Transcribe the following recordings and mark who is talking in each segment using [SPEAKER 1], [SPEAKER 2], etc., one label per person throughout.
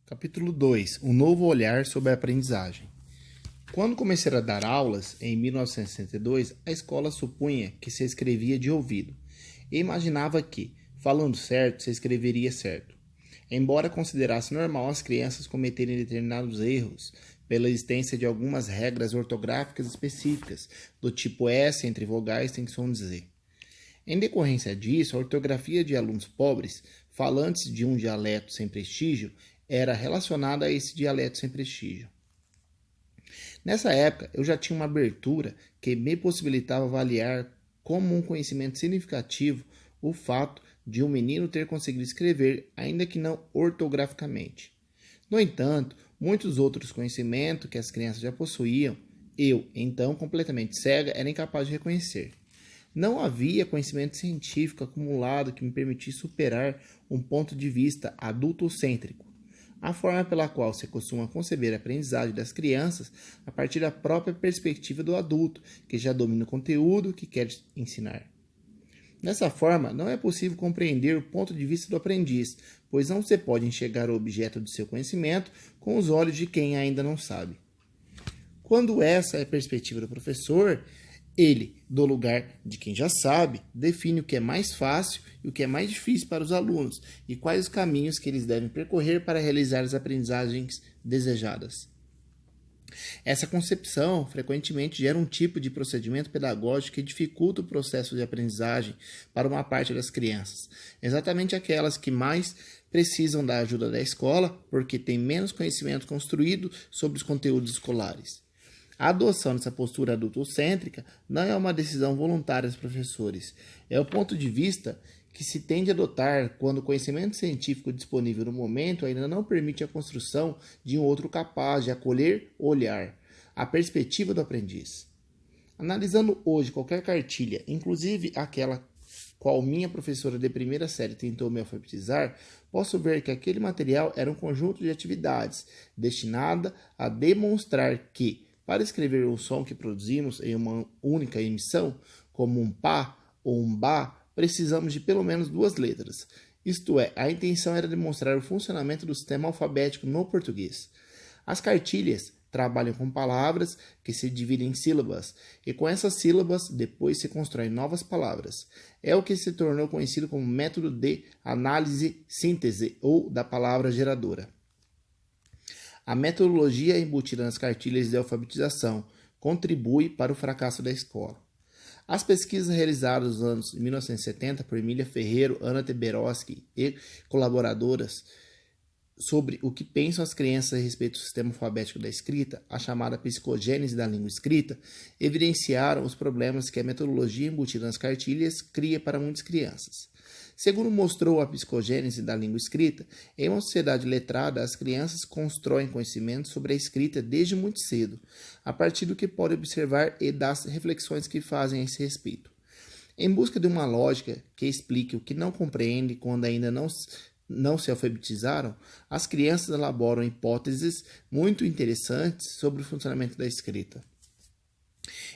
[SPEAKER 1] Capítulo 2. Um novo olhar sobre a aprendizagem. Quando comecei a dar aulas, em 1962, a escola supunha que se escrevia de ouvido e imaginava que, falando certo, se escreveria certo. Embora considerasse normal as crianças cometerem determinados erros pela existência de algumas regras ortográficas específicas, do tipo S entre vogais tem som de Z. Em decorrência disso, a ortografia de alunos pobres, falantes de um dialeto sem prestígio, era relacionada a esse dialeto sem prestígio. Nessa época, eu já tinha uma abertura que me possibilitava avaliar como um conhecimento significativo o fato de um menino ter conseguido escrever, ainda que não ortograficamente. No entanto, muitos outros conhecimentos que as crianças já possuíam, eu, então completamente cega, era incapaz de reconhecer. Não havia conhecimento científico acumulado que me permitisse superar um ponto de vista adultocêntrico, a forma pela qual se costuma conceber a aprendizagem das crianças a partir da própria perspectiva do adulto, que já domina o conteúdo que quer ensinar. Dessa forma, não é possível compreender o ponto de vista do aprendiz, pois não se pode enxergar o objeto do seu conhecimento com os olhos de quem ainda não sabe. Quando essa é a perspectiva do professor, ele, do lugar de quem já sabe, define o que é mais fácil e o que é mais difícil para os alunos e quais os caminhos que eles devem percorrer para realizar as aprendizagens desejadas. Essa concepção frequentemente gera um tipo de procedimento pedagógico que dificulta o processo de aprendizagem para uma parte das crianças, exatamente aquelas que mais precisam da ajuda da escola porque têm menos conhecimento construído sobre os conteúdos escolares. A adoção dessa postura adultocêntrica não é uma decisão voluntária dos professores. É o ponto de vista que se tende a adotar quando o conhecimento científico disponível no momento ainda não permite a construção de um outro capaz de acolher o olhar, a perspectiva do aprendiz. Analisando hoje qualquer cartilha, inclusive aquela qual minha professora de primeira série tentou me alfabetizar, posso ver que aquele material era um conjunto de atividades destinada a demonstrar que, para escrever o som que produzimos em uma única emissão, como um pá ou um bá, precisamos de pelo menos duas letras. Isto é, a intenção era demonstrar o funcionamento do sistema alfabético no português. As cartilhas trabalham com palavras que se dividem em sílabas, e com essas sílabas depois se constroem novas palavras. É o que se tornou conhecido como método de análise-síntese ou da palavra geradora. A metodologia embutida nas cartilhas de alfabetização contribui para o fracasso da escola. As pesquisas realizadas nos anos 1970 por Emília Ferreiro, Ana Teberoski e colaboradoras sobre o que pensam as crianças a respeito do sistema alfabético da escrita, a chamada psicogênese da língua escrita, evidenciaram os problemas que a metodologia embutida nas cartilhas cria para muitas crianças. Segundo mostrou a psicogênese da língua escrita, em uma sociedade letrada, as crianças constroem conhecimento sobre a escrita desde muito cedo, a partir do que podem observar e das reflexões que fazem a esse respeito. Em busca de uma lógica que explique o que não compreende quando ainda não se alfabetizaram, as crianças elaboram hipóteses muito interessantes sobre o funcionamento da escrita.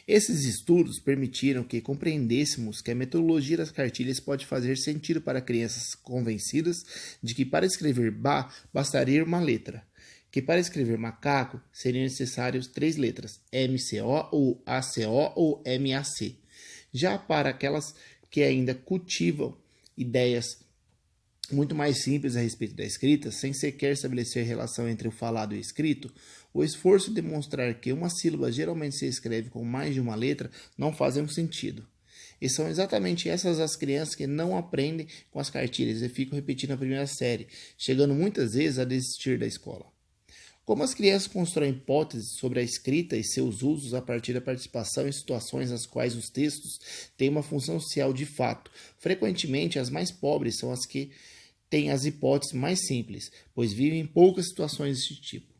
[SPEAKER 1] Esses estudos permitiram que compreendêssemos que a metodologia das cartilhas pode fazer sentido para crianças convencidas de que para escrever ba bastaria uma letra, que para escrever macaco seriam necessárias 3 letras, MCO ou ACO ou MAC. Já para aquelas que ainda cultivam ideias muito mais simples a respeito da escrita, sem sequer estabelecer relação entre o falado e o escrito, o esforço de demonstrar que uma sílaba geralmente se escreve com mais de uma letra não fazem sentido. E são exatamente essas as crianças que não aprendem com as cartilhas e ficam repetindo a primeira série, chegando muitas vezes a desistir da escola. Como as crianças constroem hipóteses sobre a escrita e seus usos a partir da participação em situações nas quais os textos têm uma função social de fato, frequentemente as mais pobres são as que têm as hipóteses mais simples, pois vivem em poucas situações deste tipo.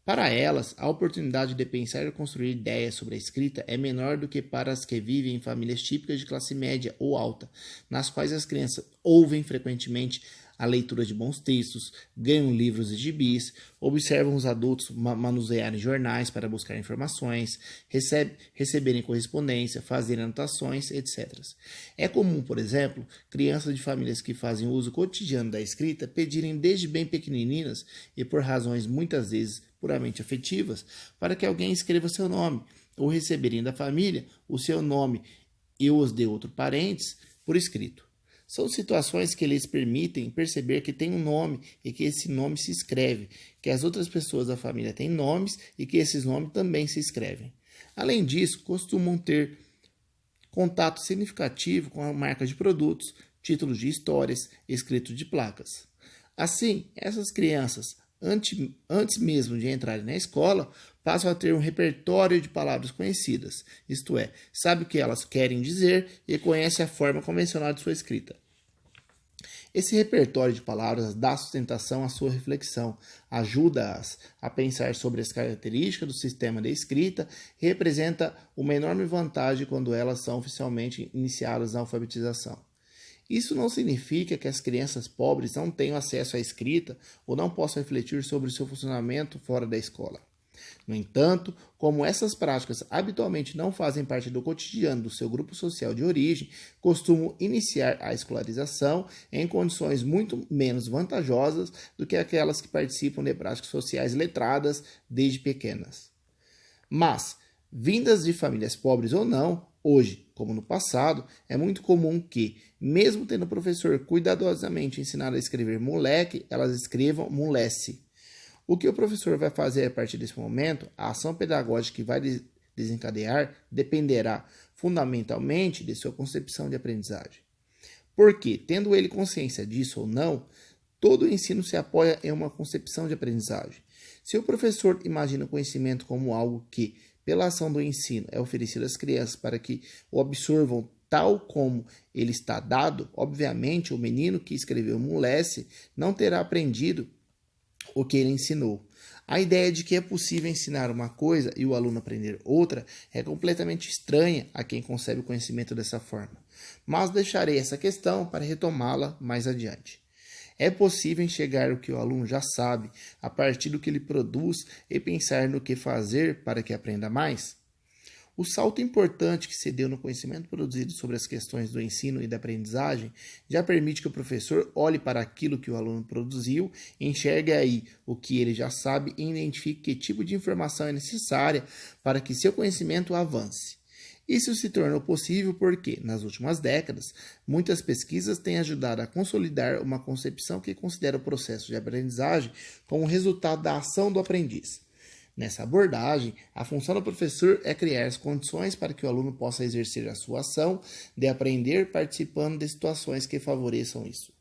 [SPEAKER 1] Para elas, a oportunidade de pensar e construir ideias sobre a escrita é menor do que para as que vivem em famílias típicas de classe média ou alta, nas quais as crianças ouvem frequentemente a leitura de bons textos, ganham livros e gibis, observam os adultos manusearem jornais para buscar informações, receberem correspondência, fazerem anotações, etc. É comum, por exemplo, crianças de famílias que fazem uso cotidiano da escrita pedirem desde bem pequenininhas e por razões muitas vezes puramente afetivas para que alguém escreva seu nome, ou receberem da família o seu nome e os de outros parentes por escrito. São situações que lhes permitem perceber que tem um nome e que esse nome se escreve, que as outras pessoas da família têm nomes e que esses nomes também se escrevem. Além disso, costumam ter contato significativo com a marca de produtos, títulos de histórias, escritos de placas. Assim, essas crianças, antes mesmo de entrarem na escola, passam a ter um repertório de palavras conhecidas, isto é, sabe o que elas querem dizer e conhece a forma convencional de sua escrita. Esse repertório de palavras dá sustentação à sua reflexão, ajuda-as a pensar sobre as características do sistema de escrita e representa uma enorme vantagem quando elas são oficialmente iniciadas na alfabetização. Isso não significa que as crianças pobres não tenham acesso à escrita ou não possam refletir sobre o seu funcionamento fora da escola. No entanto, como essas práticas habitualmente não fazem parte do cotidiano do seu grupo social de origem, costumam iniciar a escolarização em condições muito menos vantajosas do que aquelas que participam de práticas sociais letradas desde pequenas. Mas, vindas de famílias pobres ou não, hoje, como no passado, é muito comum que, mesmo tendo o professor cuidadosamente ensinado a escrever moleque, elas escrevam molesse. O que o professor vai fazer a partir desse momento, a ação pedagógica que vai desencadear, dependerá fundamentalmente de sua concepção de aprendizagem. Porque, tendo ele consciência disso ou não, todo o ensino se apoia em uma concepção de aprendizagem. Se o professor imagina o conhecimento como algo que, pela ação do ensino, é oferecido às crianças para que o absorvam tal como ele está dado, obviamente o menino que escreveu molesse não terá aprendido o que ele ensinou. A ideia de que é possível ensinar uma coisa e o aluno aprender outra é completamente estranha a quem concebe o conhecimento dessa forma. Mas deixarei essa questão para retomá-la mais adiante. É possível enxergar o que o aluno já sabe a partir do que ele produz e pensar no que fazer para que aprenda mais? O salto importante que se deu no conhecimento produzido sobre as questões do ensino e da aprendizagem já permite que o professor olhe para aquilo que o aluno produziu, enxergue aí o que ele já sabe e identifique que tipo de informação é necessária para que seu conhecimento avance. Isso se tornou possível porque, nas últimas décadas, muitas pesquisas têm ajudado a consolidar uma concepção que considera o processo de aprendizagem como resultado da ação do aprendiz. Nessa abordagem, a função do professor é criar as condições para que o aluno possa exercer a sua ação de aprender participando de situações que favoreçam isso.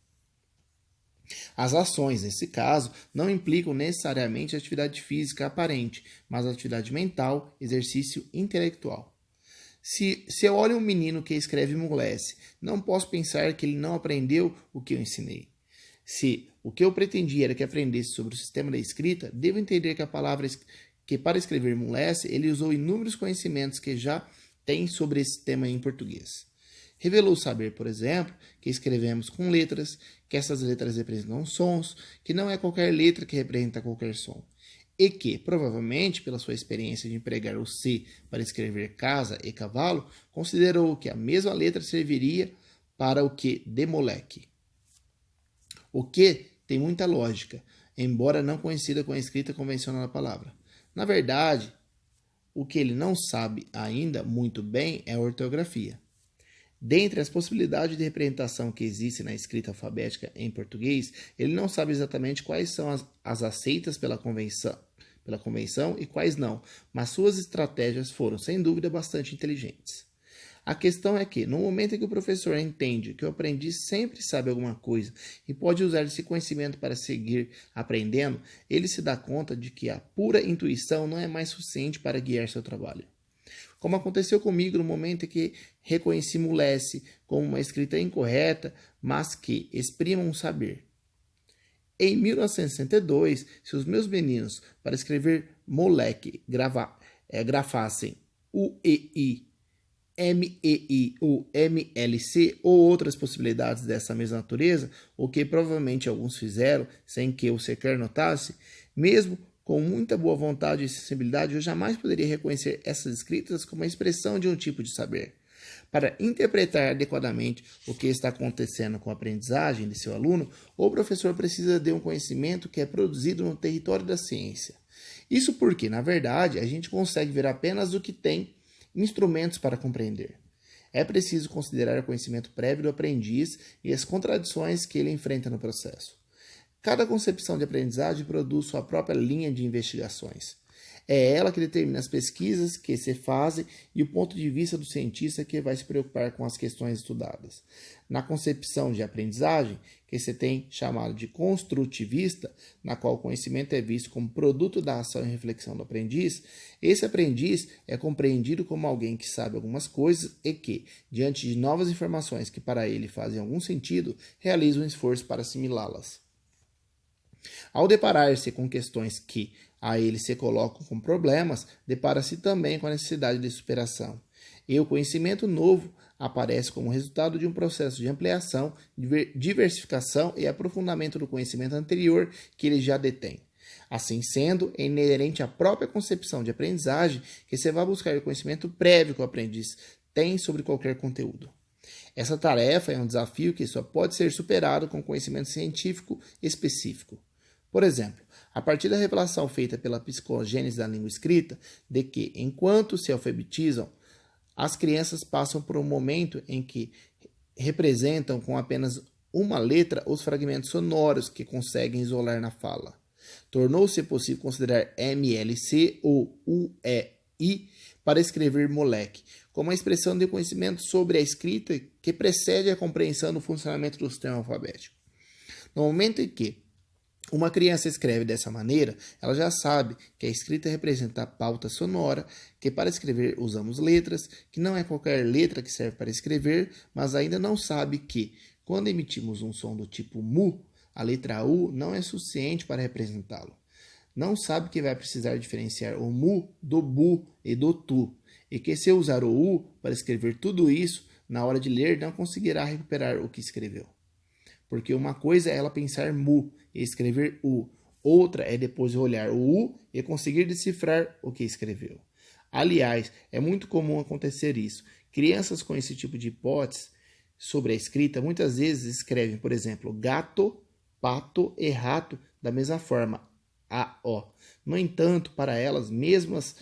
[SPEAKER 1] As ações, nesse caso, não implicam necessariamente atividade física aparente, mas atividade mental, exercício intelectual. Se eu olho um menino que escreve molesse, não posso pensar que ele não aprendeu o que eu ensinei. Se o que eu pretendia era que aprendesse sobre o sistema da escrita, devo entender que a palavra que para escrever molesse, ele usou inúmeros conhecimentos que já tem sobre esse tema em português. Revelou saber, por exemplo, que escrevemos com letras, que essas letras representam sons, que não é qualquer letra que representa qualquer som. E que, provavelmente, pela sua experiência de empregar o C para escrever casa e cavalo, considerou que a mesma letra serviria para o que de moleque. O que tem muita lógica, embora não conhecida com a escrita convencional da palavra. Na verdade, o que ele não sabe ainda muito bem é a ortografia. Dentre as possibilidades de representação que existem na escrita alfabética em português, ele não sabe exatamente quais são as aceitas pela convenção e quais não, mas suas estratégias foram, sem dúvida, bastante inteligentes. A questão é que, no momento em que o professor entende que o aprendiz sempre sabe alguma coisa e pode usar esse conhecimento para seguir aprendendo, ele se dá conta de que a pura intuição não é mais suficiente para guiar seu trabalho. Como aconteceu comigo no momento em que reconheci molesse como uma escrita incorreta, mas que exprima um saber. Em 1962, se os meus meninos, para escrever moleque, grafassem U-E-I MEI ou MLC ou outras possibilidades dessa mesma natureza, o que provavelmente alguns fizeram sem que eu sequer notasse, mesmo com muita boa vontade e sensibilidade, eu jamais poderia reconhecer essas escritas como a expressão de um tipo de saber. Para interpretar adequadamente o que está acontecendo com a aprendizagem de seu aluno, o professor precisa de um conhecimento que é produzido no território da ciência. Isso porque, na verdade, a gente consegue ver apenas o que tem instrumentos para compreender. É preciso considerar o conhecimento prévio do aprendiz e as contradições que ele enfrenta no processo. Cada concepção de aprendizagem produz sua própria linha de investigações. É ela que determina as pesquisas que se fazem e o ponto de vista do cientista que vai se preocupar com as questões estudadas. Na concepção de aprendizagem, que se tem chamado de construtivista, na qual o conhecimento é visto como produto da ação e reflexão do aprendiz, esse aprendiz é compreendido como alguém que sabe algumas coisas e que, diante de novas informações que para ele fazem algum sentido, realiza um esforço para assimilá-las. Ao deparar-se com questões que a ele se colocam como problemas, depara-se também com a necessidade de superação. E o conhecimento novo aparece como resultado de um processo de ampliação, diversificação e aprofundamento do conhecimento anterior que ele já detém. Assim sendo, é inerente à própria concepção de aprendizagem que se vai buscar o conhecimento prévio que o aprendiz tem sobre qualquer conteúdo. Essa tarefa é um desafio que só pode ser superado com conhecimento científico específico. Por exemplo, a partir da revelação feita pela psicogênese da língua escrita, de que, enquanto se alfabetizam, as crianças passam por um momento em que representam com apenas uma letra os fragmentos sonoros que conseguem isolar na fala. Tornou-se possível considerar MLC ou UEI para escrever moleque, como uma expressão de conhecimento sobre a escrita que precede a compreensão do funcionamento do sistema alfabético. No momento em que uma criança escreve dessa maneira, ela já sabe que a escrita representa a pauta sonora, que para escrever usamos letras, que não é qualquer letra que serve para escrever, mas ainda não sabe que, quando emitimos um som do tipo mu, a letra U não é suficiente para representá-lo. Não sabe que vai precisar diferenciar o mu do bu e do tu, e que se usar o U para escrever tudo isso, na hora de ler não conseguirá recuperar o que escreveu. Porque uma coisa é ela pensar mu e escrever u, outra é depois olhar o u e conseguir decifrar o que escreveu. Aliás, é muito comum acontecer isso. Crianças com esse tipo de hipótese sobre a escrita muitas vezes escrevem, por exemplo, gato, pato e rato da mesma forma, a-o. No entanto, para elas mesmas,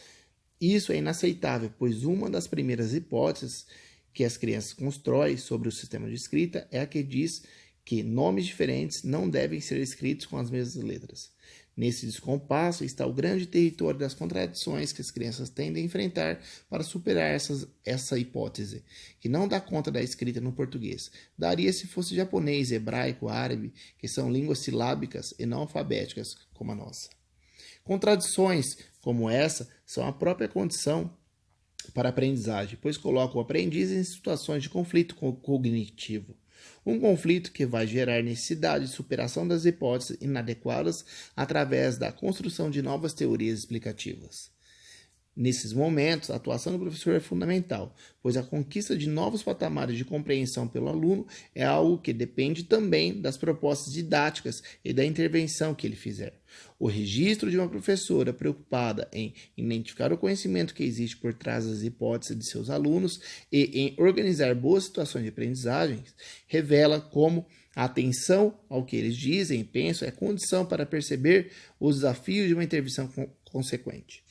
[SPEAKER 1] isso é inaceitável, pois uma das primeiras hipóteses que as crianças constroem sobre o sistema de escrita é a que diz que nomes diferentes não devem ser escritos com as mesmas letras. Nesse descompasso está o grande território das contradições que as crianças tendem a enfrentar para superar essa hipótese, que não dá conta da escrita no português. Daria se fosse japonês, hebraico, árabe, que são línguas silábicas e não alfabéticas como a nossa. Contradições como essa são a própria condição para a aprendizagem, pois colocam o aprendiz em situações de conflito cognitivo. Um conflito que vai gerar necessidade de superação das hipóteses inadequadas através da construção de novas teorias explicativas. Nesses momentos, a atuação do professor é fundamental, pois a conquista de novos patamares de compreensão pelo aluno é algo que depende também das propostas didáticas e da intervenção que ele fizer. O registro de uma professora preocupada em identificar o conhecimento que existe por trás das hipóteses de seus alunos e em organizar boas situações de aprendizagem revela como a atenção ao que eles dizem e pensam é condição para perceber os desafios de uma intervenção consequente.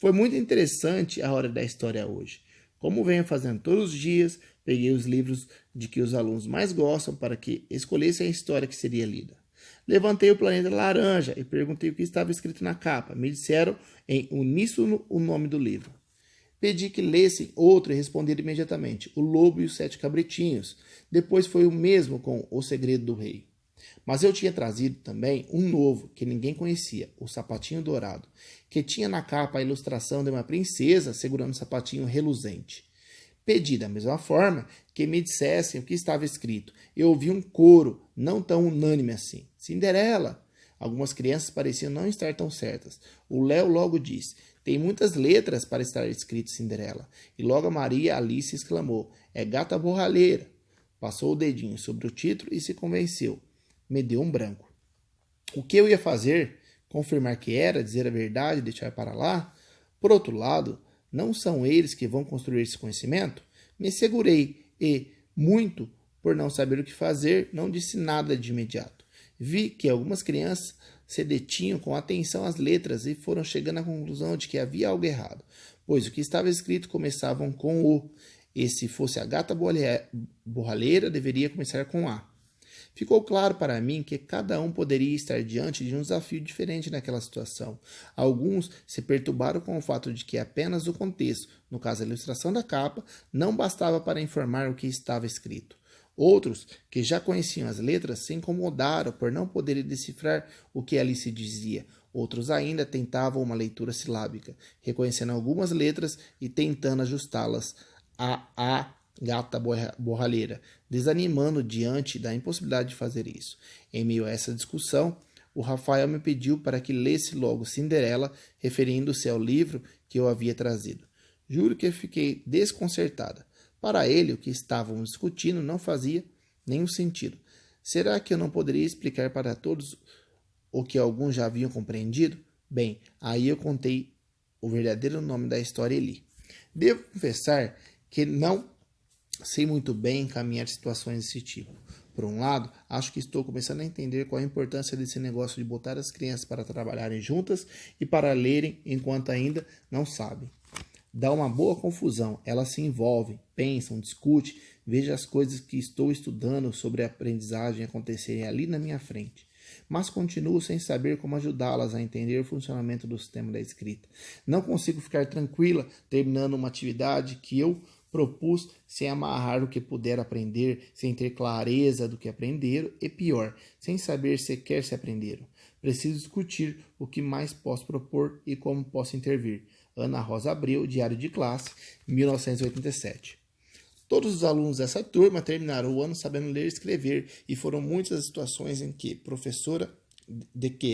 [SPEAKER 1] Foi muito interessante a hora da história hoje. Como venho fazendo todos os dias, peguei os livros de que os alunos mais gostam para que escolhessem a história que seria lida. Levantei o planeta laranja e perguntei o que estava escrito na capa. Me disseram em uníssono o nome do livro. Pedi que lessem outro e responderam imediatamente, O Lobo e os Sete Cabritinhos. Depois foi o mesmo com O Segredo do Rei. Mas eu tinha trazido também um novo, que ninguém conhecia, O Sapatinho Dourado, que tinha na capa a ilustração de uma princesa segurando um sapatinho reluzente. Pedi da mesma forma que me dissessem o que estava escrito. Eu ouvi um coro, não tão unânime assim. Cinderela! Algumas crianças pareciam não estar tão certas. O Léo logo disse: tem muitas letras para estar escrito Cinderela. E logo a Maria Alice exclamou: é gata borralheira. Passou o dedinho sobre o título e se convenceu. Me deu um branco. O que eu ia fazer? Confirmar que era, dizer a verdade e deixar para lá? Por outro lado, não são eles que vão construir esse conhecimento? Me segurei e, muito por não saber o que fazer, não disse nada de imediato. Vi que algumas crianças se detinham com atenção às letras e foram chegando à conclusão de que havia algo errado, pois o que estava escrito começavam com O, e se fosse a gata borralheira, deveria começar com A. Ficou claro para mim que cada um poderia estar diante de um desafio diferente naquela situação. Alguns se perturbaram com o fato de que apenas o contexto, no caso a ilustração da capa, não bastava para informar o que estava escrito. Outros, que já conheciam as letras, se incomodaram por não poderem decifrar o que ali se dizia. Outros ainda tentavam uma leitura silábica, reconhecendo algumas letras e tentando ajustá-las a gata borralheira, desanimando diante da impossibilidade de fazer isso. Em meio a essa discussão, o Rafael me pediu para que lesse logo Cinderela, referindo-se ao livro que eu havia trazido. Juro que fiquei desconcertada. Para ele, o que estávamos discutindo não fazia nenhum sentido. Será que eu não poderia explicar para todos o que alguns já haviam compreendido? Bem, aí eu contei o verdadeiro nome da história e li. Devo confessar que não sei muito bem encaminhar situações desse tipo. Por um lado, acho que estou começando a entender qual a importância desse negócio de botar as crianças para trabalharem juntas e para lerem enquanto ainda não sabem. Dá uma boa confusão, elas se envolvem, pensam, discutem, vejam as coisas que estou estudando sobre a aprendizagem acontecerem ali na minha frente. Mas continuo sem saber como ajudá-las a entender o funcionamento do sistema da escrita. Não consigo ficar tranquila terminando uma atividade que eu propus sem amarrar o que puder aprender, sem ter clareza do que aprenderam e, pior, sem saber sequer se aprenderam. Preciso discutir o que mais posso propor e como posso intervir. Ana Rosa Abreu, Diário de Classe, 1987. Todos os alunos dessa turma terminaram o ano sabendo ler e escrever, e foram muitas as situações em que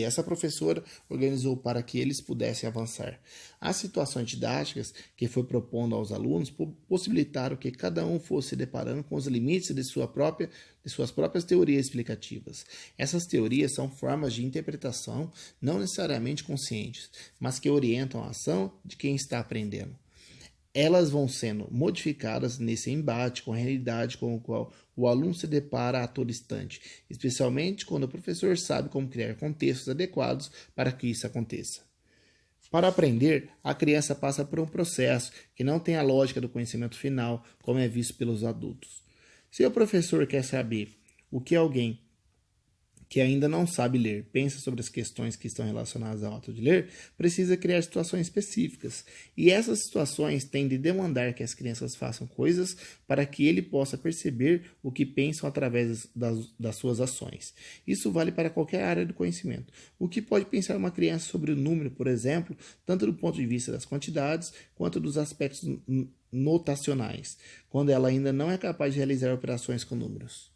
[SPEAKER 1] essa professora organizou para que eles pudessem avançar. As situações didáticas que foi propondo aos alunos possibilitaram que cada um fosse se deparando com os limites de suas próprias teorias explicativas. Essas teorias são formas de interpretação não necessariamente conscientes, mas que orientam a ação de quem está aprendendo. Elas vão sendo modificadas nesse embate com a realidade com a qual o aluno se depara a todo instante, especialmente quando o professor sabe como criar contextos adequados para que isso aconteça. Para aprender, a criança passa por um processo que não tem a lógica do conhecimento final, como é visto pelos adultos. Se o professor quer saber o que alguém que ainda não sabe ler, pensa sobre as questões que estão relacionadas ao ato de ler, precisa criar situações específicas. E essas situações têm de demandar que as crianças façam coisas para que ele possa perceber o que pensam através das suas ações. Isso vale para qualquer área do conhecimento. O que pode pensar uma criança sobre o número, por exemplo, tanto do ponto de vista das quantidades quanto dos aspectos notacionais, quando ela ainda não é capaz de realizar operações com números?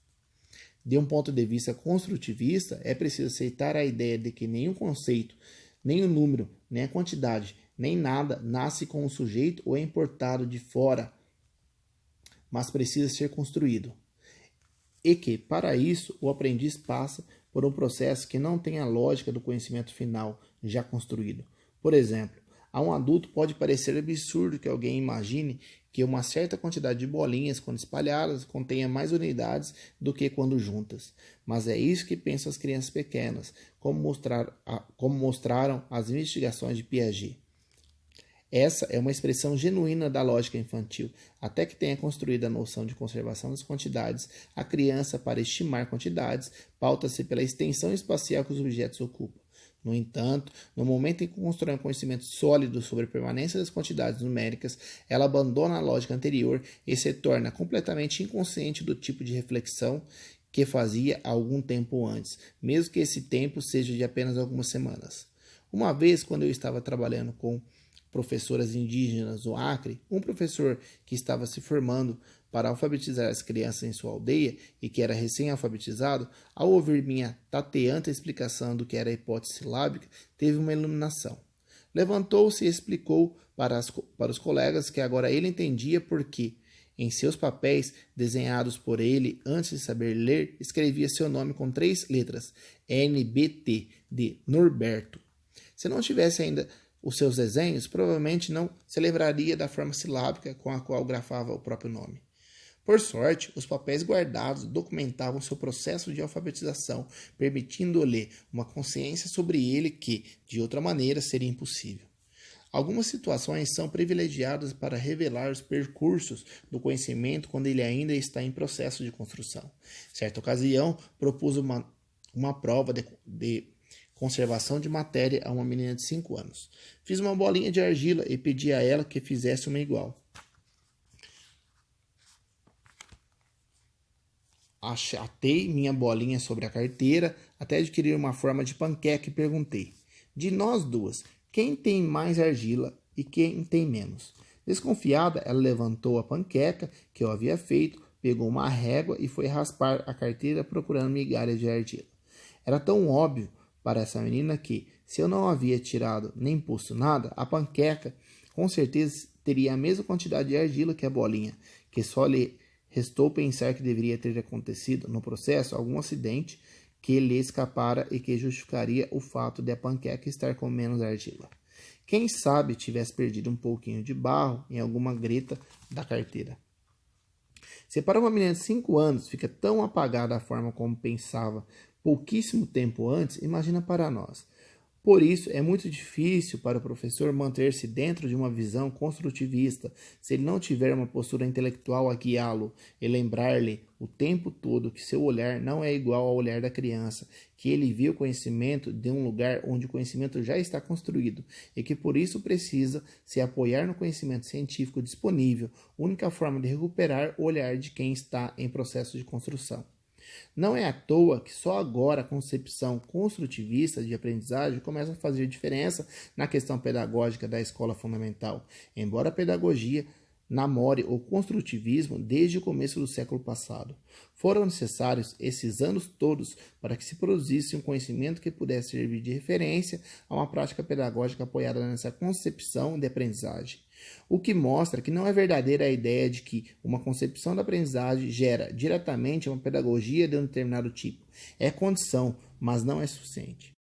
[SPEAKER 1] De um ponto de vista construtivista, é preciso aceitar a ideia de que nenhum conceito, nem o número, nem a quantidade, nem nada nasce com o sujeito ou é importado de fora, mas precisa ser construído. E que, para isso, o aprendiz passa por um processo que não tem a lógica do conhecimento final já construído. Por exemplo, a um adulto pode parecer absurdo que alguém imagine que uma certa quantidade de bolinhas, quando espalhadas, contenha mais unidades do que quando juntas. Mas é isso que pensam as crianças pequenas, como mostraram as investigações de Piaget. Essa é uma expressão genuína da lógica infantil. Até que tenha construído a noção de conservação das quantidades, a criança, para estimar quantidades, pauta-se pela extensão espacial que os objetos ocupam. No entanto, no momento em que constrói um conhecimento sólido sobre a permanência das quantidades numéricas, ela abandona a lógica anterior e se torna completamente inconsciente do tipo de reflexão que fazia algum tempo antes, mesmo que esse tempo seja de apenas algumas semanas. Uma vez, quando eu estava trabalhando com professoras indígenas no Acre, um professor que estava se formando para alfabetizar as crianças em sua aldeia e que era recém-alfabetizado, ao ouvir minha tateante explicação do que era a hipótese silábica, teve uma iluminação. Levantou-se e explicou para os colegas que agora ele entendia por que, em seus papéis, desenhados por ele antes de saber ler, escrevia seu nome com 3 letras, NBT, de Norberto. Se não tivesse ainda os seus desenhos, provavelmente não se lembraria da forma silábica com a qual grafava o próprio nome. Por sorte, os papéis guardados documentavam seu processo de alfabetização, permitindo-lhe uma consciência sobre ele que, de outra maneira, seria impossível. Algumas situações são privilegiadas para revelar os percursos do conhecimento quando ele ainda está em processo de construção. Certa ocasião, propus uma prova de conservação de matéria a uma menina de 5 anos. Fiz uma bolinha de argila e pedi a ela que fizesse uma igual. Achatei minha bolinha sobre a carteira até adquirir uma forma de panqueca e perguntei: de nós duas, quem tem mais argila e quem tem menos? Desconfiada, ela levantou a panqueca que eu havia feito, pegou uma régua e foi raspar a carteira procurando migalhas de argila. Era tão óbvio para essa menina que, se eu não havia tirado nem posto nada, a panqueca com certeza teria a mesma quantidade de argila que a bolinha, que só lhe restou pensar que deveria ter acontecido no processo algum acidente que lhe escapara e que justificaria o fato de a panqueca estar com menos argila. Quem sabe tivesse perdido um pouquinho de barro em alguma greta da carteira. Se para uma menina de 5 anos fica tão apagada a forma como pensava pouquíssimo tempo antes, imagina para nós. Por isso, é muito difícil para o professor manter-se dentro de uma visão construtivista se ele não tiver uma postura intelectual a guiá-lo e lembrar-lhe o tempo todo que seu olhar não é igual ao olhar da criança, que ele vê o conhecimento de um lugar onde o conhecimento já está construído e que por isso precisa se apoiar no conhecimento científico disponível, única forma de recuperar o olhar de quem está em processo de construção. Não é à toa que só agora a concepção construtivista de aprendizagem começa a fazer diferença na questão pedagógica da escola fundamental, embora a pedagogia namore o construtivismo desde o começo do século passado. Foram necessários esses anos todos para que se produzisse um conhecimento que pudesse servir de referência a uma prática pedagógica apoiada nessa concepção de aprendizagem. O que mostra que não é verdadeira a ideia de que uma concepção da aprendizagem gera diretamente uma pedagogia de um determinado tipo. É condição, mas não é suficiente.